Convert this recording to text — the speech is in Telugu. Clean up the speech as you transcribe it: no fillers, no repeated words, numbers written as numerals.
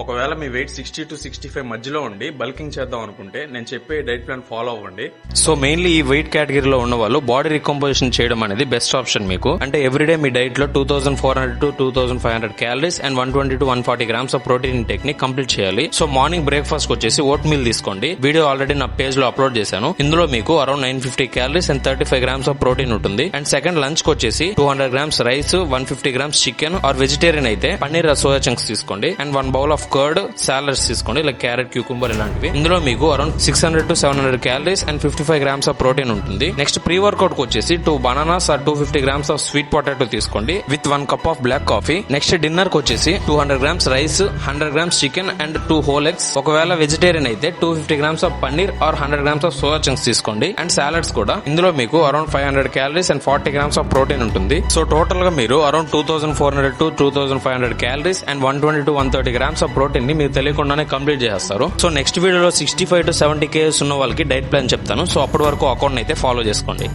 ఒకవేళ మీ వెయిట్ 60 to 65 మధ్యలో ఉండి బల్కింగ్ చేద్దాం అనుకుంటే నేను చెప్పే డైట్ ప్లాన్ ఫాలో అవ్వండి. సో మెయిన్లీ ఈ వెయిట్ కేటగిరీలో ఉన్న వాళ్ళు బాడీ రికంపోజిషన్ చేయడం అనేది బెస్ట్ ఆప్షన్ మీకు. అంటే ఎవ్రీడే మీ డైట్ లో 2400 to 2500 calories and 120 to 140 grams of protein intake ని కంప్లీట్ చేయాలి. సో మార్నింగ్ బ్రేక్ఫాస్ట్ వచ్చేసి ఓట్ మీల్ తీసుకోండి. వీడియో ఆల్రెడీ నా పేజ్ లో అప్లోడ్ చేశాను. ఇందులో మీకు around 950 calories and 35 grams of protein ఉంటుంది. అండ్ సెకండ్ లంచ్ కి వచ్చేసి 200 grams rice, 150 grams chicken or vegetarian అయితే పన్నీర్ సోయా చంక్స్ తీసుకోండి. And 1 bowl of curd, salads తీసుకోండి లైక్ క్యారెట్, క్యూకుంబర్ ఇలాంటివి. ఇందులో మీకు around 600 to 700 calories and 55 grams of protein ఉంటుంది. నెక్స్ట్ ప్రీ వర్కౌట్ కి వచ్చేసి 2 bananas or 250 grams of sweet potato తీసుకోండి with 1 cup of black coffee. Next dinner కి వచ్చేసి 200 grams rice, 100 grams chicken and 2 whole eggs. ఒకవేళ వెజిటేరియన్ అయితే 250 grams of paneer or 100 grams of soya chunks తీసుకోండి. అండ్ సాలడ్స్ కూడా ఇందులో మీకు around 500 calories and 40 grams of protein ఉంటుంది. సో టోటల్ గా మీరు around 2400 to 2500 calories and 120 to 130 grams of protein ని మీరు తెలియకుండానే కంప్లీట్ చేస్తారు. సో నెక్స్ట్ వీడియోలో 65 to 70 కేజెస్ ఉన్న వాళ్ళకి డైట్ ప్లాన్ చెప్తాను. సో అప్పటి వరకు అకౌంట్ అయితే ఫాలో చేసుకోండి.